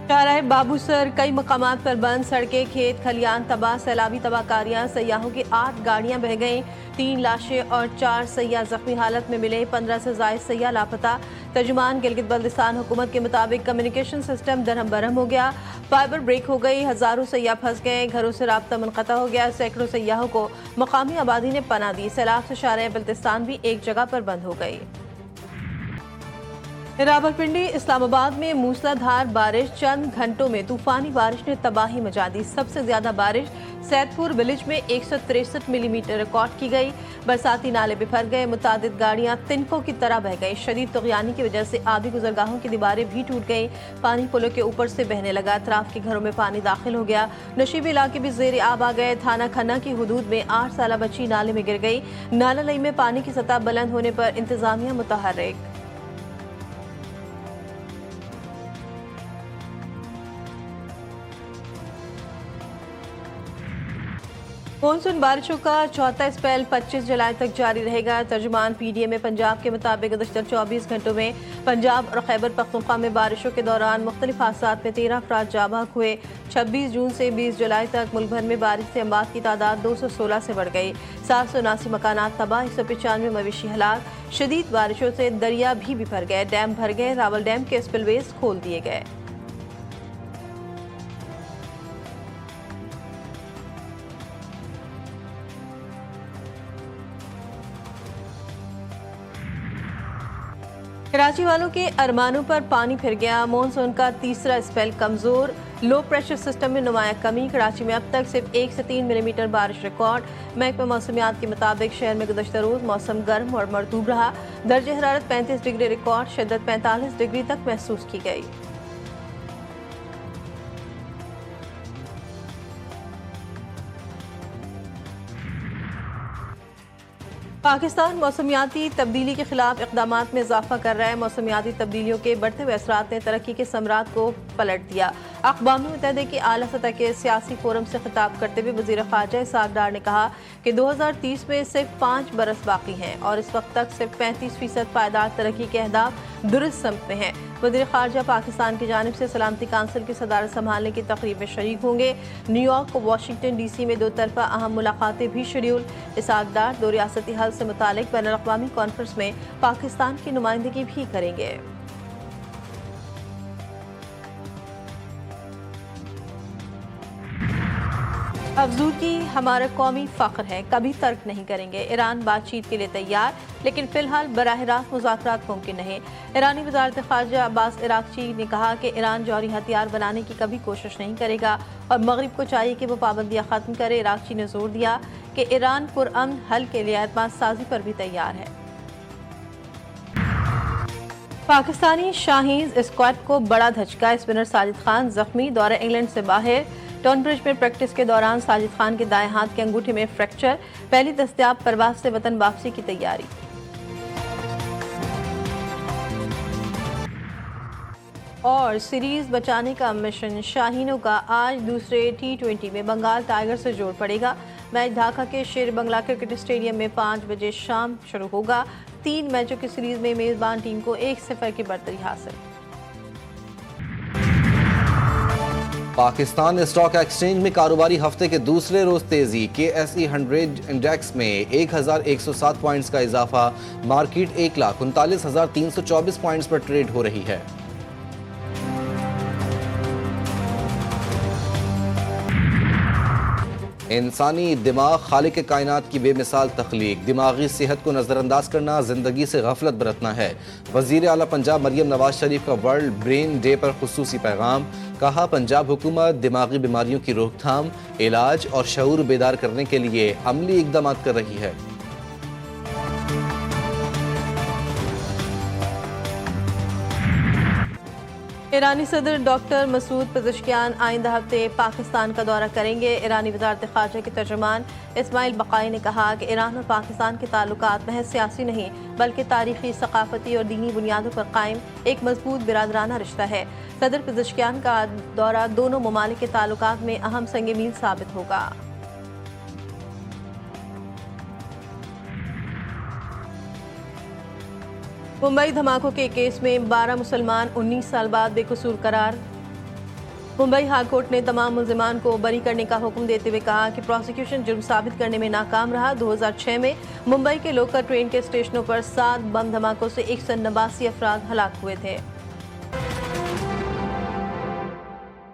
शाहराह बाबूसर कई मकामात पर बंद, सड़कें, खेत खलियान तबाह, सैलाबी तबाहकारियां, सयाहों की 8 गाड़ियां बह गईं, 3 लाशें और 4 सयाह जख्मी हालत में मिले, 15 से जायद सयाह लापता। तर्जुमान गिलगित बल्तिस्तान हुकूमत के मुताबिक कम्युनिकेशन सिस्टम दरहम बरहम हो गया, फाइबर ब्रेक हो गई, हजारों सयाह फंस गए, घरों से राब्ता मुनक़ता हो गया, सैकड़ों सयाहों को मकामी आबादी ने पनाह दी। सैलाब से शाहराह बल्तिस्तान भी एक जगह पर बंद हो गई। रावलपिंडी इस्लामाबाद में मूसलाधार बारिश, चंद घंटों में तूफानी बारिश ने तबाही मचा दी। सबसे ज्यादा बारिश सैदपुर विलेज में 163 मिलीमीटर रिकॉर्ड की गई। बरसाती नाले बिफर गए, मुतादिद गाड़ियां तिनकों की तरह बह गई। शदीद तुग़यानी की वजह से आधी गुजरगाहों की दीवारें भी टूट गई। पानी पुलों के ऊपर से बहने लगा, अतराफ के घरों में पानी दाखिल हो गया। नशीबी इलाके भी ज़ेर आब आ गए। थाना खन्ना की हदूद में 8 साला बच्ची नाले में गिर गई। नाला लई में पानी की सतह बुलंद होने पर इंतजामिया मुतहर्रिक। मानसून बारिशों का चौथा स्पेल 25 जुलाई तक जारी रहेगा। तर्जुमान PDM पंजाब के मुताबिक गुज़श्ता 24 घंटों में पंजाब और खैबर पख्तूनख्वा में बारिशों के दौरान मुख्तलिफ हादसात में 13 अफराद जाँ बहक हुए। 26 जून से 20 जुलाई तक मुल्क भर में बारिश से अमवात की तादाद 216 से बढ़ गई। 779 मकानात तबाह, 195 मवेशी हलाक। शदीद बारिशों से दरिया भी बिफर गए, डैम भर गए। रावल डैम के स्पिलवेज खोल दिए गए। कराची वालों के अरमानों पर पानी फिर गया। मानसून का तीसरा स्पेल कमजोर, लो प्रेशर सिस्टम में नुमाया कमी। कराची में अब तक सिर्फ 1 से 3 मिलीमीटर बारिश रिकॉर्ड। महकमा मौसमियात के मुताबिक शहर में गुज़श्ता रोज मौसम गर्म और मरतूब रहा। दर्ज हरारत 35 डिग्री रिकॉर्ड, शिद्दत 45 डिग्री तक महसूस की गई। पाकिस्तान मौसमियाती तब्दीली के खिलाफ इक़दामात में इजाफा कर रहा है। मौसमियाती तब्दीलियों के बढ़ते हुए असरात ने तरक्की के समरात को पलट दिया। अक़वाम मुत्तहिदा की आला सतह के सियासी फोरम से खिताब करते हुए वज़ीर ख़ारजा इसहाक़ डार ने कहा कि 2030 में सिर्फ 5 बरस बाकी हैं और इस वक्त तक सिर्फ 35% पायदार तरक्की के अहदाफ दुरुस्त समत में हैं। वज़ीर ख़ारजा पाकिस्तान की जानिब से सलामती काउंसिल की सदारत संभालने की तक़रीब में शरीक होंगे। न्यूयॉर्क, वाशिंगटन DC में 2 तरफ़ा अहम मुलाकातें भी शेड्यूल। इसहाक़ डार 2 रियासती हल से मुतालिक बैनुल-अक़वामी कॉन्फ्रेंस में पाकिस्तान की नुमाइंदगी भी करेंगे। अफजूकी हमारा कौमी फ़ख्र है, कभी तर्क नहीं करेंगे। ईरान बातचीत के लिए तैयार, लेकिन फिलहाल बराह रास्त मुज़ाकरात मुमकिन नहीं। ईरानी वज़ारत ख़ारजा अब्बास इराक़ची ने कहा कि ईरान जौहरी हथियार बनाने की कभी कोशिश नहीं करेगा और मगरिब को चाहिए कि वो पाबंदियाँ ख़त्म करे। इराक़ची ने जोर दिया कि ईरान पुरअमन हल के लिए एतमाद साजी पर भी तैयार है। पाकिस्तानी शाहीन स्क्वाड को बड़ा धचका, स्पिनर साजिद खान जख्मी, दौरा इंग्लैंड से बाहर। टॉनब्रिज में प्रैक्टिस के दौरान साजिद खान के दाएं हाथ के अंगूठे में फ्रैक्चर, पहली दस्तयाब परवाज से वतन वापसी की तैयारी। और सीरीज बचाने का मिशन शाहीनों का आज दूसरे T20 में बंगाल टाइगर से जोड़ पड़ेगा। मैच ढाका के शेर बंगला क्रिकेट स्टेडियम में 5 बजे शाम शुरू होगा। 3 मैचों की सीरीज में मेजबान टीम को 1-0 की बढ़तरी हासिल। पाकिस्तान स्टॉक एक्सचेंज में कारोबारी हफ्ते के दूसरे रोज तेजी। KSE 100 इंडेक्स में 1107 पॉइंट्स का इजाफा। मार्केट 1,39,324 पॉइंट्स पर ट्रेड हो रही है। इंसानी दिमाग खालिक के कायनात की बेमिसाल तख्लीक। दिमागी सेहत को नज़रअंदाज करना ज़िंदगी से गफलत बरतना है। वज़ीर आला पंजाब मरियम नवाज शरीफ का वर्ल्ड ब्रेन डे पर खुसूसी पैगाम। कहा, पंजाब हुकूमत दिमागी बीमारियों की रोकथाम, इलाज और शऊर बेदार करने के लिए अमली इकदाम कर रही है। ईरानी सदर डॉक्टर मसूद पेज़ेश्कियान आइंदा हफ्ते पाकिस्तान का दौरा करेंगे। ईरानी वज़ारत ख़ारजा के तर्जुमान इस्माइल बक़ाई ने कहा कि ईरान और पाकिस्तान के ताल्लुकात महज सियासी नहीं बल्कि तारीख़ी, सक़ाफ़ती और दीनी बुनियादों पर कायम एक मजबूत बिरादराना रिश्ता है। सदर पेज़ेश्कियान का दौरा दोनों ममालिक के ताल्लुकात में अहम संग मील साबित होगा। मुंबई धमाकों के केस में 12 मुसलमान 19 साल बाद बेकसूर करार। मुंबई हाई कोर्ट ने तमाम मुल्जिमान को बरी करने का हुक्म देते हुए कहा कि प्रोसिक्यूशन जुर्म साबित करने में नाकाम रहा। 2006 में मुंबई के लोकल ट्रेन के स्टेशनों पर 7 बम धमाकों से 189 अफराद हलाक हुए थे।